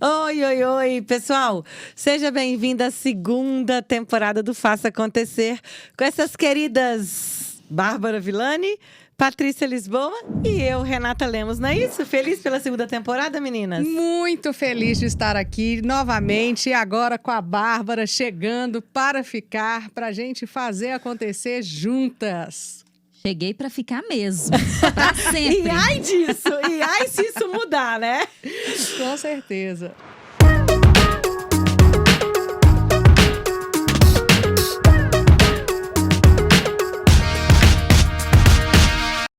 Oi, oi, oi, pessoal! Seja bem-vindo à segunda temporada do Faça Acontecer com essas queridas Bárbara Villani, Patrícia Lisboa e eu, Renata Lemos. Não é isso? Feliz pela segunda temporada, meninas? Muito feliz de estar aqui novamente, agora com a Bárbara chegando para ficar, para a gente fazer acontecer juntas. Cheguei para ficar mesmo, para sempre. E ai disso, e ai se isso mudar, né? Com certeza.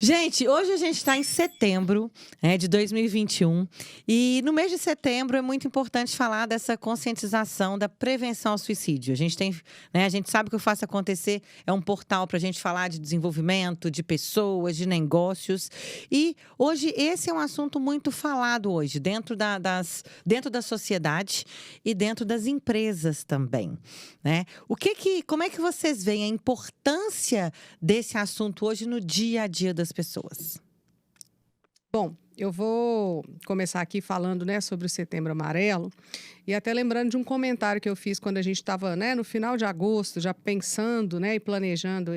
Gente, hoje a gente está em setembro de 2021 e no mês de setembro é muito importante falar dessa conscientização da prevenção ao suicídio. A gente tem, a gente sabe que o Faça Acontecer é um portal para a gente falar de desenvolvimento, de pessoas, de negócios e hoje esse é um assunto muito falado hoje dentro dentro da sociedade e dentro das empresas também, né? Como é que vocês veem a importância desse assunto hoje no dia a dia das pessoas? Bom, eu vou começar aqui falando, sobre o Setembro Amarelo e até lembrando de um comentário que eu fiz quando a gente estava, no final de agosto, já pensando, e planejando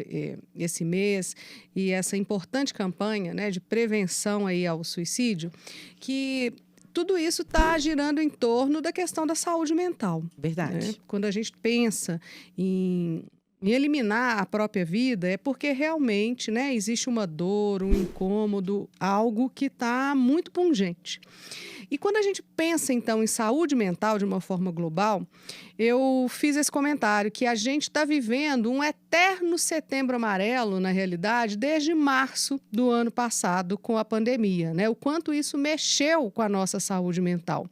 esse mês e essa importante campanha, de prevenção aí ao suicídio, que tudo isso está girando em torno da questão da saúde mental. Verdade. Quando a gente pensa em eliminar a própria vida, é porque realmente, existe uma dor, um incômodo, algo que está muito pungente. E quando a gente pensa, então, em saúde mental de uma forma global, eu fiz esse comentário que a gente está vivendo um eterno setembro amarelo, na realidade, desde março do ano passado, com a pandemia, O quanto isso mexeu com a nossa saúde mental.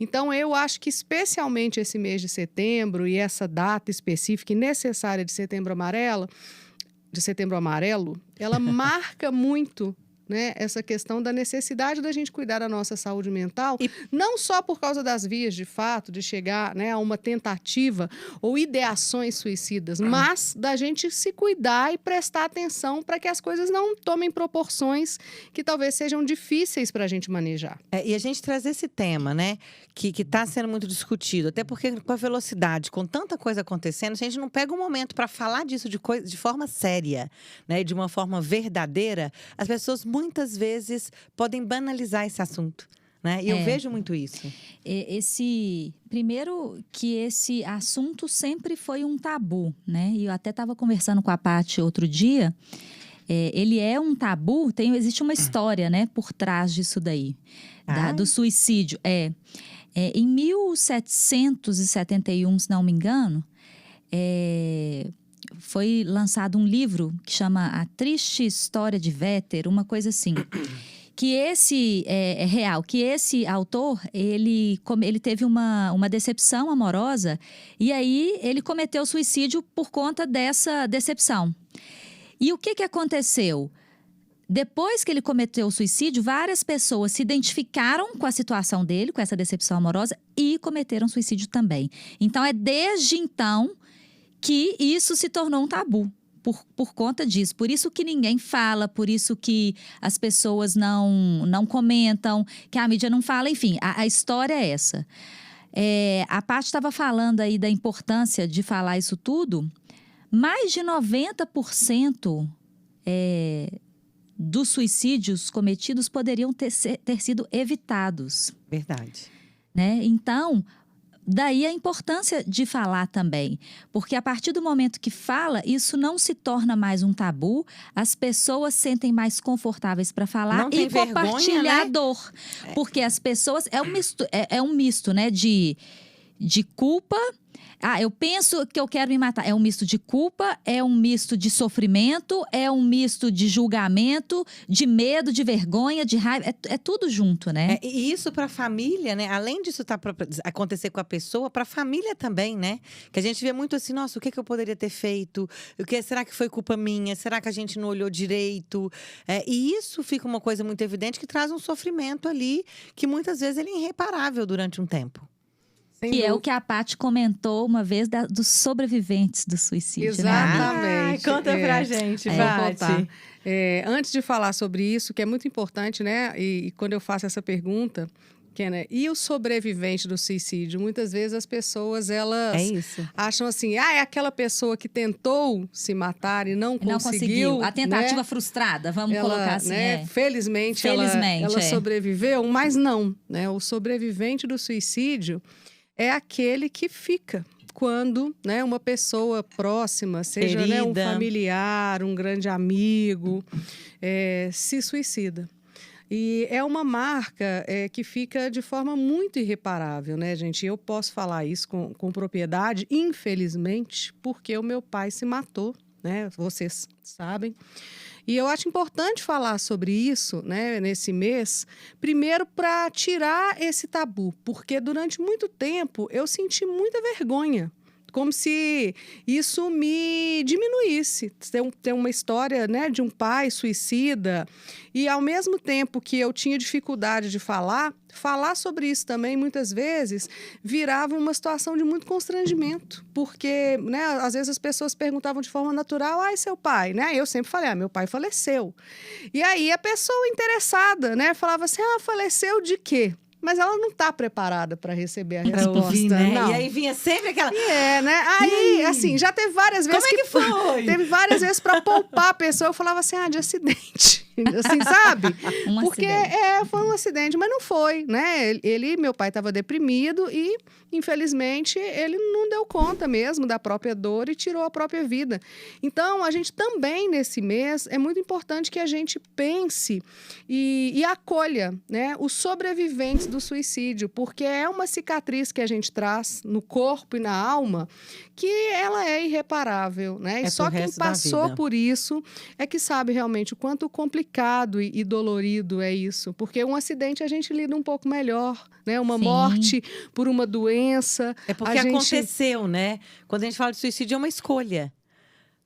Então, eu acho que especialmente esse mês de setembro e essa data específica e necessária de setembro amarelo, ela marca muito, essa questão da necessidade da gente cuidar da nossa saúde mental, não só por causa das vias de fato, de chegar a uma tentativa ou ideações suicidas, mas da gente se cuidar e prestar atenção para que as coisas não tomem proporções que talvez sejam difíceis para a gente manejar. E a gente traz esse tema, que está sendo muito discutido, até porque com a velocidade, com tanta coisa acontecendo, a gente não pega um momento para falar disso de forma séria, de uma forma verdadeira. As pessoas muitas vezes podem banalizar esse assunto, E eu vejo muito isso. Primeiro que esse assunto sempre foi um tabu, E eu até estava conversando com a Paty outro dia. Ele é um tabu, existe uma história, por trás disso daí, do suicídio. Em 1771, se não me engano, foi lançado um livro que chama A Triste História de Werther, uma coisa assim. Que esse é real, que esse autor, ele teve uma decepção amorosa e aí ele cometeu suicídio por conta dessa decepção. E o que aconteceu? Depois que ele cometeu o suicídio, várias pessoas se identificaram com a situação dele, com essa decepção amorosa, e cometeram suicídio também. Então, é desde então que isso se tornou um tabu, por conta disso. Por isso que ninguém fala, por isso que as pessoas não comentam, que a mídia não fala. Enfim, a história é essa. A Paty estava falando aí da importância de falar isso tudo. Mais de 90% dos suicídios cometidos poderiam ter sido evitados. Verdade. Então, daí a importância de falar também. Porque a partir do momento que fala, isso não se torna mais um tabu. As pessoas se sentem mais confortáveis para falar e compartilhar a dor. Porque as pessoas... É um misto, de culpa. Eu penso que eu quero me matar. É um misto de culpa, é um misto de sofrimento, é um misto de julgamento, de medo, de vergonha, de raiva. É tudo junto, E isso para a família, Além disso acontecer com a pessoa, para a família também, Que a gente vê muito assim, nossa, o que eu poderia ter feito? Será que foi culpa minha? Será que a gente não olhou direito? E isso fica uma coisa muito evidente que traz um sofrimento ali que muitas vezes ele é irreparável durante um tempo. Que é o que a Paty comentou uma vez dos sobreviventes do suicídio. Exatamente. Conta pra gente, Paty. Antes de falar sobre isso, que é muito importante, E quando eu faço essa pergunta, Kenner, e o sobrevivente do suicídio? Muitas vezes as pessoas, elas É isso. acham assim, é aquela pessoa que tentou se matar e não conseguiu. A tentativa né? frustrada, vamos Ela, colocar assim. né, Felizmente, Felizmente, ela é. sobreviveu, mas não. Né? O sobrevivente do suicídio é aquele que fica quando, né, uma pessoa próxima, seja, né, um Querida. familiar, um grande amigo, se suicida. E é uma marca que fica de forma muito irreparável, né, gente? Eu posso falar isso com propriedade, infelizmente, porque o meu pai se matou, né? Vocês sabem. E eu acho importante falar sobre isso, né, nesse mês, primeiro para tirar esse tabu, porque durante muito tempo eu senti muita vergonha. Como se isso me diminuísse. Tem uma história, né, de um pai suicida e, ao mesmo tempo que eu tinha dificuldade de falar sobre isso também, muitas vezes, virava uma situação de muito constrangimento. Porque, né, às vezes as pessoas perguntavam de forma natural, e seu pai? Né? Eu sempre falei, meu pai faleceu. E aí a pessoa interessada, né, falava assim, faleceu de quê? Mas ela não está preparada para receber a resposta. Ouvir, né? Não. E aí vinha sempre aquela... né? Aí, assim, já teve várias vezes... Como é que foi? Teve várias vezes para poupar a pessoa. Eu falava assim, de acidente. Assim, sabe? Porque foi um acidente, mas não foi, né? Meu pai estava deprimido e, infelizmente, ele não deu conta mesmo da própria dor e tirou a própria vida. Então, a gente também, nesse mês, é muito importante que a gente pense e acolha, né, os sobreviventes do suicídio, porque é uma cicatriz que a gente traz no corpo e na alma que ela é irreparável, né? E só quem passou por isso é que sabe realmente o quanto complicado e dolorido é isso. Porque um acidente a gente lida um pouco melhor, né? Uma morte por uma doença. É porque aconteceu, né? Quando a gente fala de suicídio, é uma escolha.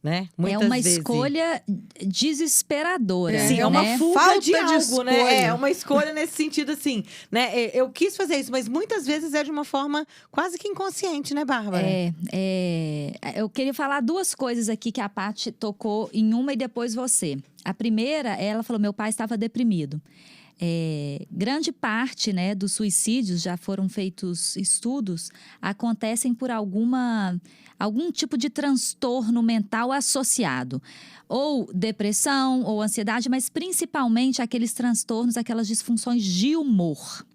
Né? Muitas é uma vezes. escolha desesperadora. Sim, é uma né? fuga Falta de algo, escolha. né? É uma escolha nesse sentido, assim, né? Eu quis fazer isso, mas muitas vezes é de uma forma quase que inconsciente, né, Bárbara? Eu queria falar duas coisas aqui que a Paty tocou em uma e depois você. A primeira, ela falou, meu pai estava deprimido. Grande parte, né, dos suicídios, já foram feitos estudos, acontecem por algum tipo de transtorno mental associado. Ou depressão, ou ansiedade, mas principalmente aqueles transtornos, aquelas disfunções de humor.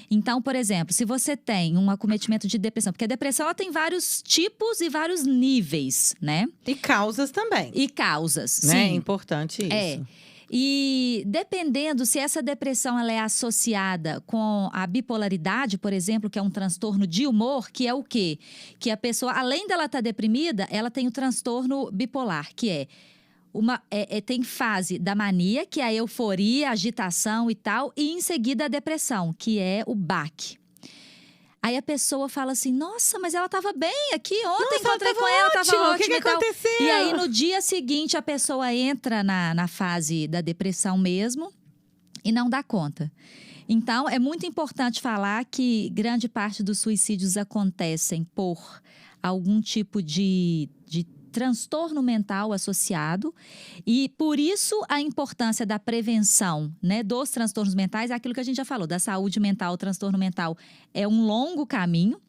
Então, por exemplo, se você tem um acometimento de depressão, porque a depressão ela tem vários tipos e vários níveis, né? E causas também. E causas, né? sim. É importante isso. E dependendo se essa depressão ela é associada com a bipolaridade, por exemplo, que é um transtorno de humor, que é o quê? Que a pessoa, além dela estar deprimida, ela tem o transtorno bipolar, que tem fase da mania, que é a euforia, a agitação e tal, e em seguida a depressão, que é o baque. Aí a pessoa fala assim, nossa, mas ela estava bem aqui, ontem encontrei com ela, estava ótima. O que aconteceu? E aí no dia seguinte a pessoa entra na fase da depressão mesmo e não dá conta. Então é muito importante falar que grande parte dos suicídios acontecem por algum tipo de transtorno mental associado e por isso a importância da prevenção, né, dos transtornos mentais, é aquilo que a gente já falou, da saúde mental, o transtorno mental é um longo caminho.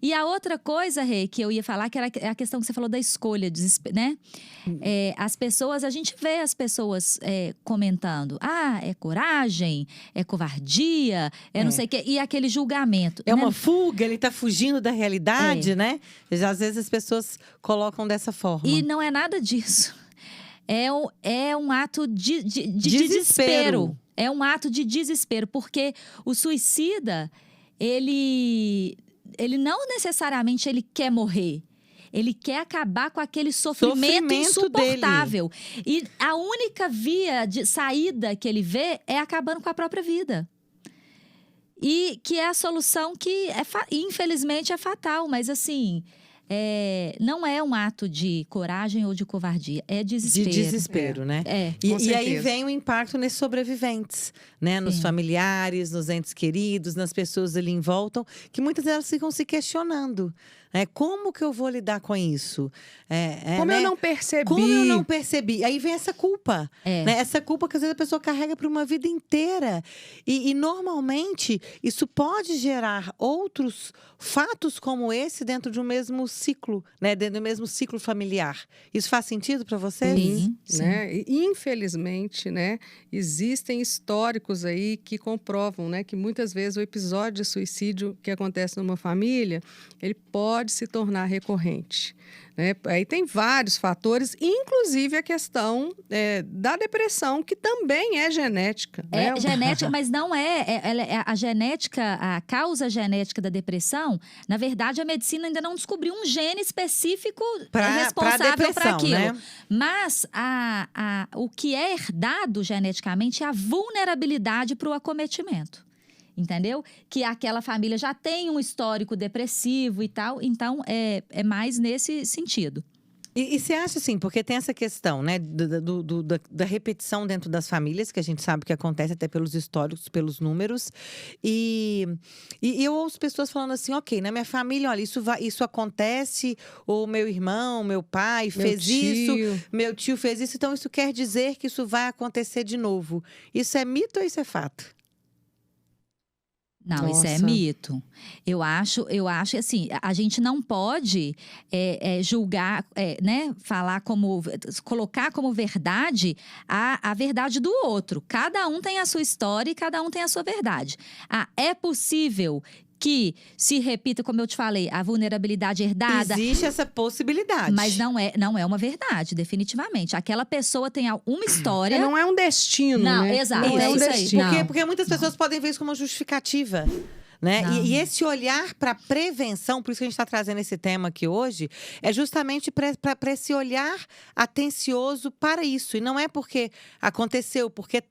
E a outra coisa, Rê, que eu ia falar, que era a questão que você falou da escolha, né? As pessoas, a gente vê as pessoas comentando, é coragem, é covardia, não sei o quê, e aquele julgamento. É uma fuga, ele tá fugindo da realidade, né? Às vezes as pessoas colocam dessa forma. E não é nada disso. É um ato de desespero. É um ato de desespero, porque o suicida, ele não necessariamente ele quer morrer. Ele quer acabar com aquele sofrimento insuportável. Dele. E a única via de saída que ele vê é acabando com a própria vida. E que é a solução que, infelizmente, é fatal. Mas, assim, não é um ato de coragem ou de covardia, é desespero. De desespero, né? E aí vem o impacto nesses sobreviventes, né? Nos familiares, nos entes queridos, nas pessoas ali em volta, que muitas delas ficam se questionando. Como que eu vou lidar com isso? Como eu não percebi? Como eu não percebi? Aí vem essa culpa. Né? Essa culpa que às vezes a pessoa carrega por uma vida inteira. E normalmente isso pode gerar outros fatos como esse dentro de um mesmo ciclo, né? Dentro do mesmo ciclo familiar. Isso faz sentido para vocês? Sim. Né? E, infelizmente, né, existem históricos aí que comprovam, né, que muitas vezes o episódio de suicídio que acontece numa família, ele pode se tornar recorrente. Né? Aí tem vários fatores, inclusive a questão da depressão, que também é genética. É genética, mas não a genética, a causa genética da depressão, na verdade, a medicina ainda não descobriu um gene específico responsável para aquilo. Né? Mas o que é herdado geneticamente é a vulnerabilidade para o acometimento. Entendeu? Que aquela família já tem um histórico depressivo e tal, então é mais nesse sentido. E você acha assim, porque tem essa questão, né, da repetição dentro das famílias, que a gente sabe que acontece até pelos históricos, pelos números. E eu ouço pessoas falando assim, ok, na minha família, olha, isso acontece, ou meu irmão, meu pai fez isso, meu tio fez isso, então isso quer dizer que isso vai acontecer de novo. Isso é mito ou isso é fato? Não, isso é mito. Eu acho assim, a gente não pode julgar, né, colocar como verdade a verdade do outro. Cada um tem a sua história e cada um tem a sua verdade. É possível que se repita, como eu te falei, a vulnerabilidade herdada. Existe essa possibilidade. Mas não é uma verdade, definitivamente. Aquela pessoa tem uma história. Não é um destino, não, né? Exato, não é um isso destino. aí. Porque muitas pessoas podem ver isso como uma justificativa. Né? E esse olhar para a prevenção, por isso que a gente está trazendo esse tema aqui hoje, é justamente para esse olhar atencioso para isso. E não é porque aconteceu, porque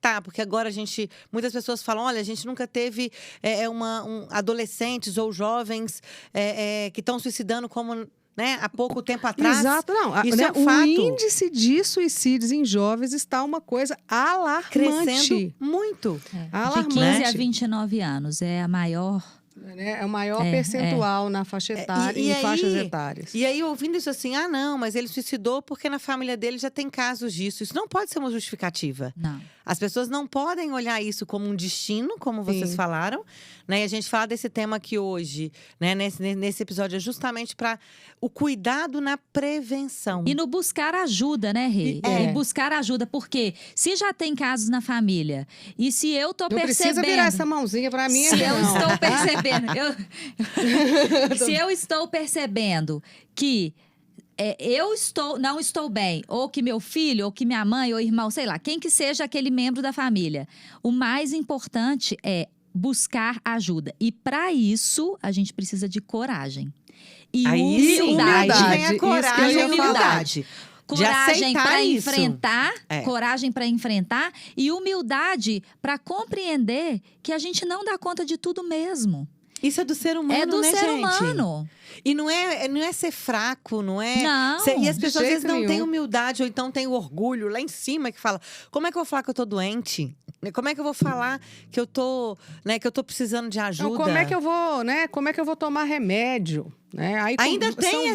agora muitas pessoas falam, olha, a gente nunca teve adolescentes ou jovens que estão suicidando como... Né? Há pouco tempo atrás. Exato, não. Isso é um fato. O índice de suicídios em jovens está uma coisa alarmante. Crescendo muito. Alarmante. De 15 a 29 anos. É a maior... É o maior percentual na faixa etária e faixas etárias. E aí, ouvindo isso assim, não, mas ele suicidou porque na família dele já tem casos disso. Isso não pode ser uma justificativa. Não. As pessoas não podem olhar isso como um destino, como vocês falaram. Né? E a gente fala desse tema aqui hoje, né? Nesse episódio, é justamente para o cuidado na prevenção. E no buscar ajuda, né, Rê? E buscar ajuda, porque se já tem casos na família, e se eu tô percebendo... Não precisa virar essa mãozinha para mim, se eu estou percebendo... se eu estou percebendo que... não estou bem, ou que meu filho, ou que minha mãe, ou irmão, sei lá, quem que seja aquele membro da família. O mais importante é buscar ajuda. E para isso, a gente precisa de coragem. E humildade. Aí vem a coragem e humildade. Coragem para enfrentar, coragem para enfrentar e humildade para compreender que a gente não dá conta de tudo mesmo. Isso é do ser humano, é do né, ser gente? humano. E não é ser fraco, não é? Não, e as pessoas às vezes não nenhum. têm humildade, ou então têm orgulho lá em cima, que fala, como é que eu vou falar que eu tô doente? Como é que eu vou falar que eu tô precisando de ajuda? Então, como é que eu vou, né? Como é que eu vou tomar remédio? Né? Aí, ainda tem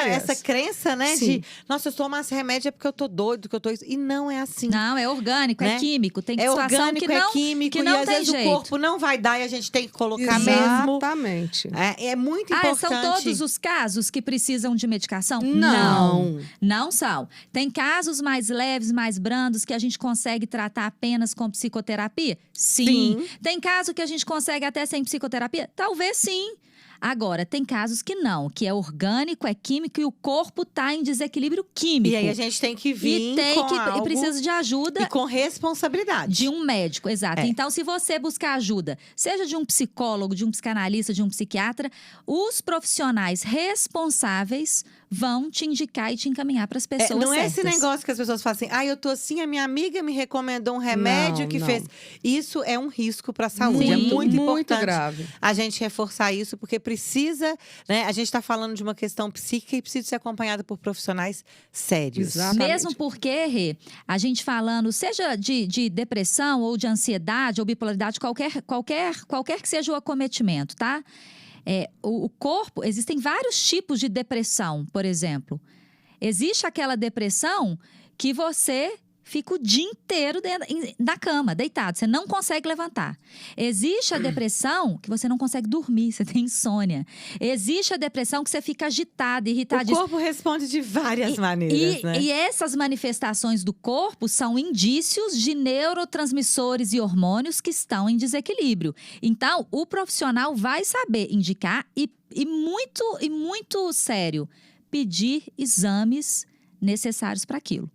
essa crença, né? Sim. De, nossa, se eu tomasse remédio é porque eu tô doido, que eu tô... E não é assim. Não, é orgânico, né? é químico. Tem é situação orgânico, que não, é químico. que não e às tem vezes jeito. o corpo não vai dar e a gente tem que colocar mesmo. Exatamente. É muito importante. São todos os casos que precisam de medicação? Não. Não são. Tem casos mais leves, mais brandos, que a gente consegue tratar apenas com psicoterapia? Sim. Tem caso que a gente consegue até sem psicoterapia? Talvez sim. Agora, tem casos que não, que é orgânico, é químico e o corpo está em desequilíbrio químico. E aí a gente tem que vir e precisa de ajuda. E com responsabilidade. De um médico, exato. Então, se você buscar ajuda, seja de um psicólogo, de um psicanalista, de um psiquiatra, os profissionais responsáveis vão te indicar e te encaminhar para as pessoas não certas. É esse negócio que as pessoas falam assim, eu tô assim, a minha amiga me recomendou um remédio que fez. Isso é um risco para a saúde. Muito, é muito importante grave. a gente reforçar isso, porque precisa, né? A gente está falando de uma questão psíquica e precisa ser acompanhada por profissionais sérios. Exatamente. Mesmo porque, Rê, a gente falando, seja de depressão ou de ansiedade ou bipolaridade, qualquer que seja o acometimento, tá? O corpo, existem vários tipos de depressão, por exemplo. Existe aquela depressão que você fica o dia inteiro na cama, deitado. Você não consegue levantar. Existe a depressão que você não consegue dormir, você tem insônia. Existe a depressão que você fica agitado, irritado. O corpo responde de várias maneiras, né? E essas manifestações do corpo são indícios de neurotransmissores e hormônios que estão em desequilíbrio. Então, o profissional vai saber indicar e muito sério, pedir exames necessários para aquilo.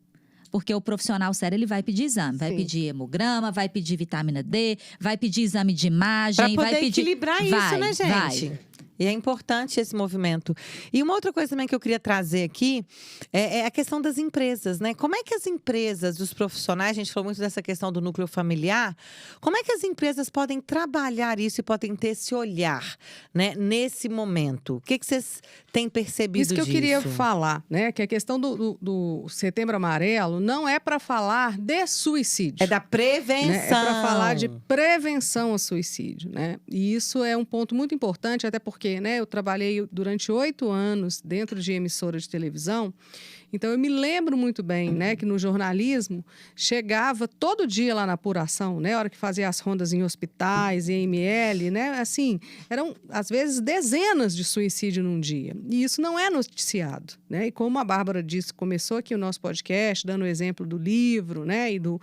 Porque o profissional sério, ele vai pedir exame. Vai pedir hemograma, vai pedir vitamina D, vai pedir exame de imagem. Para poder vai pedir... equilibrar isso, né, gente? Vai. E é importante esse movimento. E uma outra coisa também que eu queria trazer aqui é a questão das empresas, né? Como é que as empresas, os profissionais, a gente falou muito dessa questão do núcleo familiar, como é que as empresas podem trabalhar isso e podem ter esse olhar, né, nesse momento? O que vocês têm percebido disso? Isso que eu queria falar, né? Que a questão do Setembro Amarelo não é para falar de suicídio. É da prevenção. Né? É para falar de prevenção ao suicídio, né? E isso é um ponto muito importante, até porque, né, eu trabalhei durante 8 anos dentro de emissora de televisão. Então, eu me lembro muito bem, né, que no jornalismo chegava todo dia lá na apuração, né, a hora que fazia as rondas em hospitais, em ML, né, assim, eram, às vezes, dezenas de suicídio num dia. E isso não é noticiado, né, e como a Bárbara disse, começou aqui o nosso podcast, dando o exemplo do livro, né, e do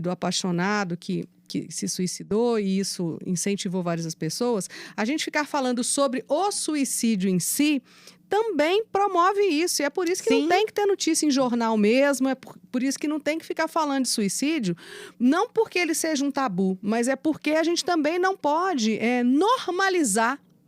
apaixonado que se suicidou, e isso incentivou várias pessoas, a gente ficar falando sobre o suicídio em si também promove isso. E é por isso que não tem que ter notícia em jornal mesmo, é por isso que não tem que ficar falando de suicídio, não porque ele seja um tabu, mas é porque a gente também não pode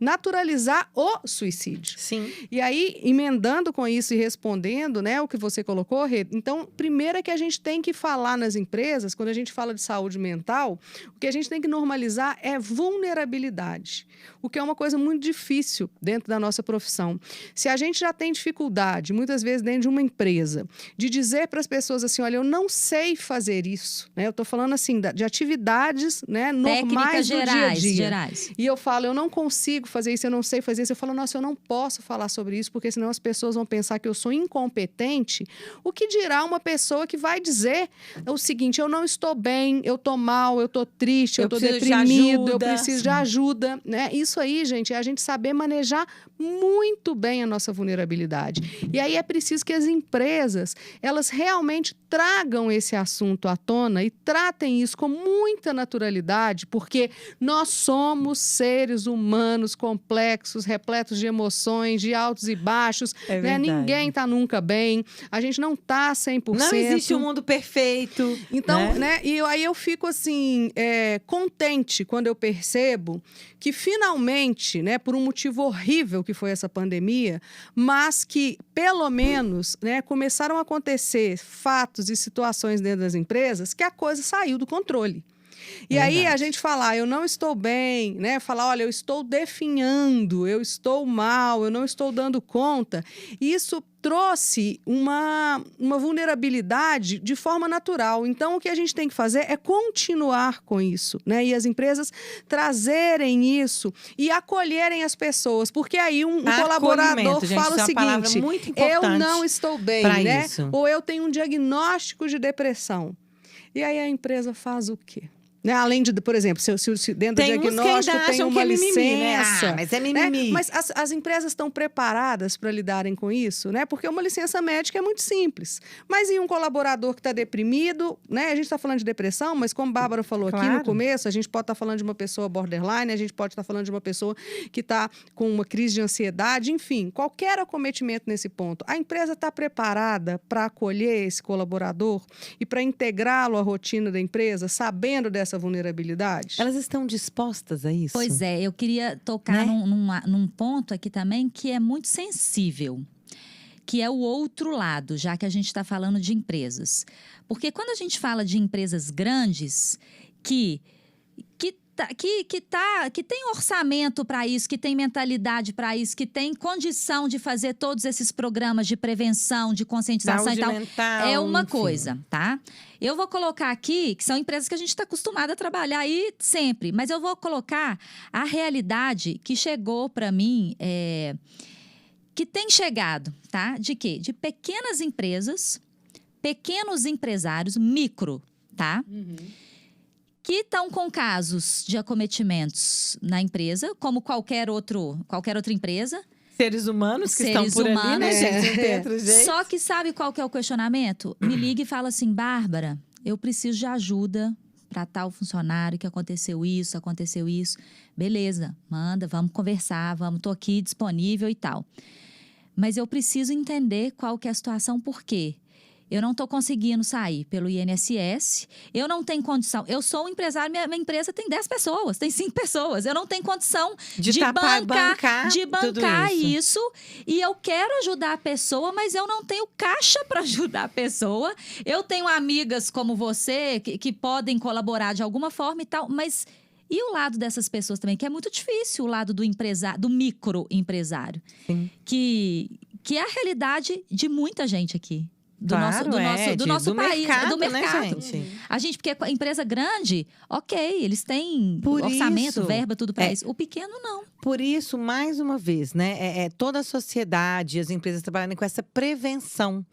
naturalizar o suicídio. Sim. E aí, emendando com isso e respondendo, né, o que você colocou, Rê, então, primeiro é que a gente tem que falar nas empresas, quando a gente fala de saúde mental, o que a gente tem que normalizar é vulnerabilidade, o que é uma coisa muito difícil dentro da nossa profissão. Se a gente já tem dificuldade, muitas vezes dentro de uma empresa, de dizer para as pessoas assim, olha, eu não sei fazer isso, né? Eu estou falando assim, de atividades, né, normais do dia a dia. Gerais. E eu falo, eu não consigo fazer isso, eu não sei fazer isso. Eu falo, nossa, eu não posso falar sobre isso, porque senão as pessoas vão pensar que eu sou incompetente. O que dirá uma pessoa que vai dizer o seguinte, eu não estou bem, eu estou mal, eu estou triste, eu estou deprimido, eu preciso de ajuda, né? Isso aí, gente, é a gente saber manejar muito bem a nossa vulnerabilidade. E aí é preciso que as empresas, elas realmente tragam esse assunto à tona e tratem isso com muita naturalidade, porque nós somos seres humanos complexos, repletos de emoções, de altos e baixos, né? Ninguém está nunca bem, a gente não está 100%. Não existe um mundo perfeito. Então, né? E aí eu fico assim, contente quando eu percebo que finalmente, né, por um motivo horrível que foi essa pandemia, mas que pelo menos, né, começaram a acontecer fatos e situações dentro das empresas que a coisa saiu do controle. E aí a gente falar, eu não estou bem, né? Falar, olha, eu estou definhando, eu estou mal, eu não estou dando conta. Isso trouxe uma vulnerabilidade de forma natural. Então, o que a gente tem que fazer é continuar com isso, né? E as empresas trazerem isso e acolherem as pessoas. Porque aí um colaborador fala o seguinte, eu não estou bem, né? Ou eu tenho um diagnóstico de depressão. E aí a empresa faz o quê? Né? Além de, por exemplo, se dentro do diagnóstico tem uma licença. Né? Mas é mimimi. Né? Mas as empresas estão preparadas para lidarem com isso, né? Porque uma licença médica é muito simples. Mas e um colaborador que está deprimido, né? A gente está falando de depressão, mas como a Bárbara falou aqui no começo, a gente pode estar falando de uma pessoa borderline, a gente pode estar falando de uma pessoa que está com uma crise de ansiedade, enfim, qualquer acometimento nesse ponto. A empresa está preparada para acolher esse colaborador e para integrá-lo à rotina da empresa, sabendo dessa vulnerabilidade? Elas estão dispostas a isso? Pois é, eu queria tocar num ponto aqui também que é muito sensível, que é o outro lado, já que a gente está falando de empresas. Porque quando a gente fala de empresas grandes que que tem orçamento para isso, que tem mentalidade para isso, que tem condição de fazer todos esses programas de prevenção, de conscientização Saúde e tal, mental, é uma enfim. coisa, tá? Eu vou colocar aqui, que são empresas que a gente está acostumado a trabalhar aí sempre, mas eu vou colocar a realidade que chegou para mim, que tem chegado, tá? De quê? De pequenas empresas, pequenos empresários, micro, tá? Que estão com casos de acometimentos na empresa, como qualquer outra empresa. Seres humanos que Seres estão por ali, né, humanos. gente? Não tem outro jeito. Só que sabe qual que é o questionamento? Me liga e fala assim, Bárbara, eu preciso de ajuda para tal funcionário que aconteceu isso. Beleza, manda, vamos conversar, tô aqui disponível e tal. Mas eu preciso entender qual que é a situação, por quê? Eu não estou conseguindo sair pelo INSS, eu não tenho condição. Eu sou um empresário, minha empresa tem 10 pessoas, tem 5 pessoas. Eu não tenho condição de bancar tudo isso. E eu quero ajudar a pessoa, mas eu não tenho caixa para ajudar a pessoa. Eu tenho amigas como você que podem colaborar de alguma forma e tal, mas... E o lado dessas pessoas também, que é muito difícil, o lado do empresário, do microempresário. Sim. Que é a realidade de muita gente aqui. Do Claro, nosso país, mercado, do mercado. Né, gente? A gente, porque a empresa grande, ok, eles têm Por orçamento, isso, verba, tudo para isso. O pequeno, não. Por isso, mais uma vez, né? Toda a sociedade, as empresas trabalhando com essa prevenção.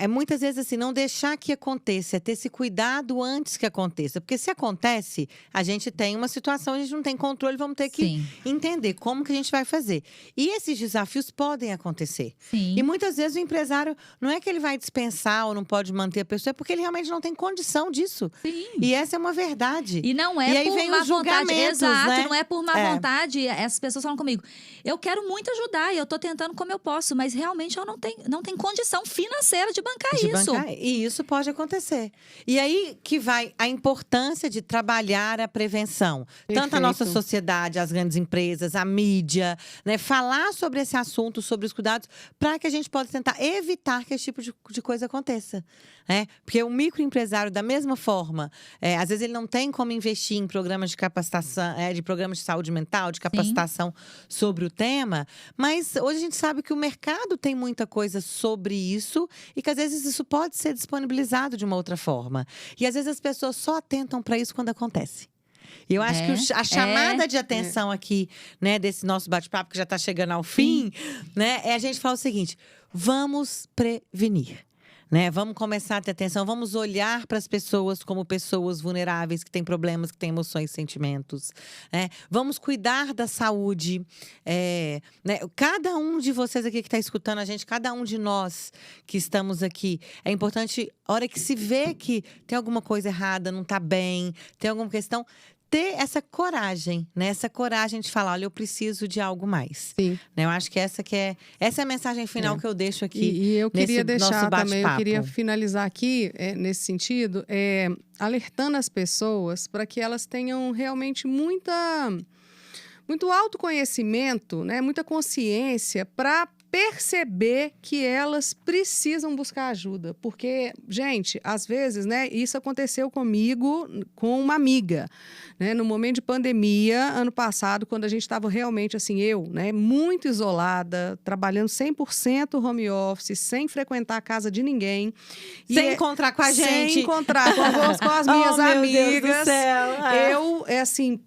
Muitas vezes assim, não deixar que aconteça, é ter esse cuidado antes que aconteça. Porque se acontece, a gente tem uma situação, a gente não tem controle, vamos ter que Sim. entender como que a gente vai fazer. E esses desafios podem acontecer. Sim. E muitas vezes o empresário, não é que ele vai dispensar ou não pode manter a pessoa, é porque ele realmente não tem condição disso. Sim. E essa é uma verdade. E não E é aí por vem má os vontade. julgamentos, Exato, né? não é por má vontade. Essas pessoas falam comigo, eu quero muito ajudar e eu tô tentando como eu posso, mas realmente eu não tenho condição financeira de bancar isso. E isso pode acontecer. E aí que vai a importância de trabalhar a prevenção. Tanto a nossa Perfeito. sociedade, as grandes empresas, a mídia, né? Falar sobre esse assunto, sobre os cuidados, para que a gente possa tentar evitar que esse tipo de coisa aconteça. Porque o microempresário, da mesma forma, às vezes ele não tem como investir em programas de capacitação, de programas de saúde mental, de capacitação sobre o tema, mas hoje a gente sabe que o mercado tem muita coisa sobre isso e que às vezes isso pode ser disponibilizado de uma outra forma. E às vezes as pessoas só atentam para isso quando acontece. E eu acho que a chamada de atenção aqui, né, desse nosso bate-papo, que já está chegando ao fim, né, é a gente falar o seguinte: vamos prevenir. Né? Vamos começar a ter atenção, vamos olhar para as pessoas como pessoas vulneráveis, que têm problemas, que têm emoções e sentimentos. Vamos cuidar da saúde. Né? Cada um de vocês aqui que está escutando a gente, cada um de nós que estamos aqui, é importante, a hora que se vê que tem alguma coisa errada, não está bem, tem alguma questão, ter essa coragem, né? Essa coragem de falar, olha, eu preciso de algo mais. Sim. Né? Eu acho que essa é a mensagem final que eu deixo aqui. E eu queria nesse nosso deixar também, eu bate-papo. queria finalizar aqui, nesse sentido, alertando as pessoas para que elas tenham realmente muito autoconhecimento, né? Muita consciência para perceber que elas precisam buscar ajuda. Porque, gente, às vezes, né, isso aconteceu comigo com uma amiga, né, no momento de pandemia, ano passado, quando a gente estava realmente, assim, né, muito isolada, trabalhando 100% home office, sem frequentar a casa de ninguém. Sem encontrar com a gente. Sem encontrar com as minhas amigas. Meu Deus do céu. Eu, assim,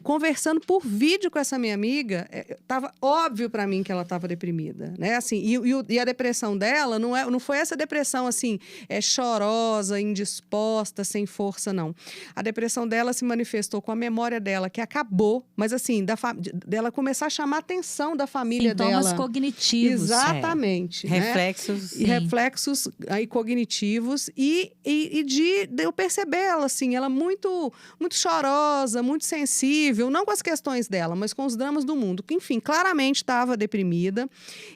conversando por vídeo com essa minha amiga, tava óbvio para mim que ela estava deprimida. Né? Assim, e a depressão dela não foi essa depressão assim, chorosa, indisposta, sem força, não. A depressão dela se manifestou com a memória dela, que acabou, mas assim, dela começar a chamar a atenção da família dela. Sintomas cognitivos. Exatamente. Né? Reflexos. E reflexos aí, cognitivos. E de eu perceber ela, assim, ela muito, muito chorosa, muito sensível, não com as questões dela, mas com os dramas do mundo. Que, enfim, claramente estava deprimida.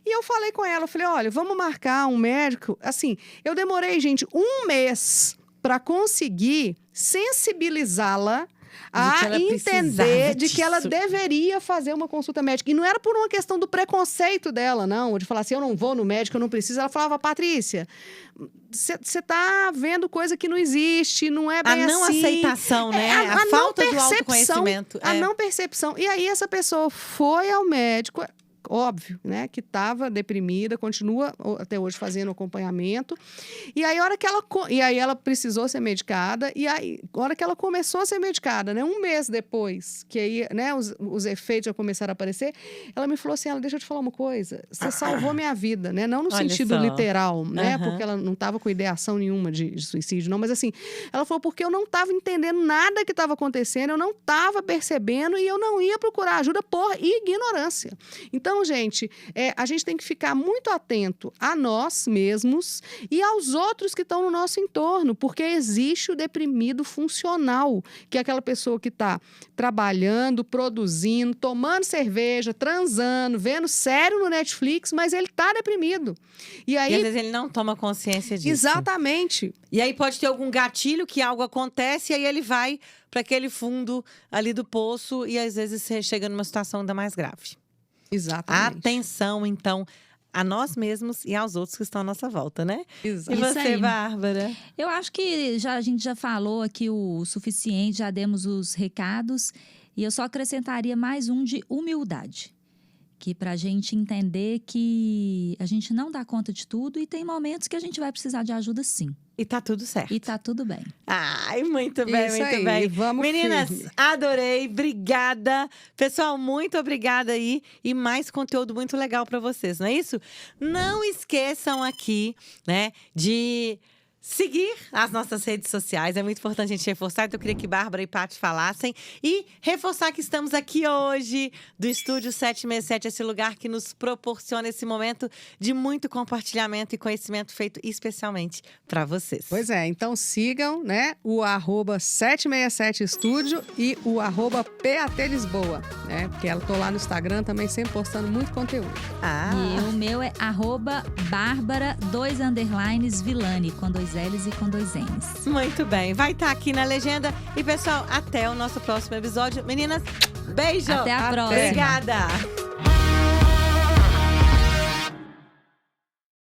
E eu falei com ela, eu falei, olha, vamos marcar um médico. Assim, eu demorei, gente, 1 mês para conseguir sensibilizá-la a ela entender de que ela disso. deveria fazer uma consulta médica. E não era por uma questão do preconceito dela, não. De falar assim, eu não vou no médico, eu não preciso. Ela falava, Patrícia, você tá vendo coisa que não existe, não é bem A não assim. aceitação, né? A A não falta do percepção, autoconhecimento. A não percepção. E aí essa pessoa foi ao médico, óbvio, né, que estava deprimida, continua até hoje fazendo acompanhamento. E aí, ela precisou ser medicada. E aí, a hora que ela começou a ser medicada, né, um mês depois, que aí, né, os efeitos já começaram a aparecer, ela me falou assim, deixa eu te falar uma coisa, você salvou minha vida, né? Não no Olha sentido só. literal, né? Aham. Porque ela não estava com ideação nenhuma de suicídio, não. Mas assim, ela falou, porque eu não estava entendendo nada que estava acontecendo, eu não estava percebendo e eu não ia procurar ajuda por ignorância. Então, gente, a gente tem que ficar muito atento a nós mesmos e aos outros que estão no nosso entorno, porque existe o deprimido funcional, que é aquela pessoa que está trabalhando, produzindo, tomando cerveja, transando, vendo série no Netflix, mas ele está deprimido. E aí, E às vezes ele não toma consciência disso. exatamente. E aí pode ter algum gatilho que algo acontece e aí ele vai para aquele fundo ali do poço e às vezes você chega numa situação ainda mais grave. Exatamente. Atenção, então, a nós mesmos e aos outros que estão à nossa volta, né? E Exato. Isso você, aí. Bárbara? Eu acho que a gente já falou aqui o suficiente, já demos os recados. E eu só acrescentaria mais um de humildade. Que para a gente entender que a gente não dá conta de tudo e tem momentos que a gente vai precisar de ajuda sim. E tá tudo certo. E tá tudo bem. Ai, muito bem, Isso muito aí, bem. vamos Meninas, firme. adorei, obrigada. Pessoal, muito obrigada aí. E mais conteúdo muito legal para vocês, não é isso? Não esqueçam aqui, né, de seguir as nossas redes sociais. É muito importante a gente reforçar. Então, eu queria que Bárbara e Paty falassem. E reforçar que estamos aqui hoje, do Estúdio 767, esse lugar que nos proporciona esse momento de muito compartilhamento e conhecimento feito especialmente para vocês. Pois é, então sigam, né, o @767 Estúdio e o @PAT Lisboa, né? Porque eu tô lá no Instagram também sempre postando muito conteúdo. Ah, E o meu é @Bárbara _Vilani, com 2 L's e com 2 N's. muito bem. Vai estar aqui na legenda. E, pessoal, até o nosso próximo episódio. Meninas, beijo! Até a próxima. Obrigada!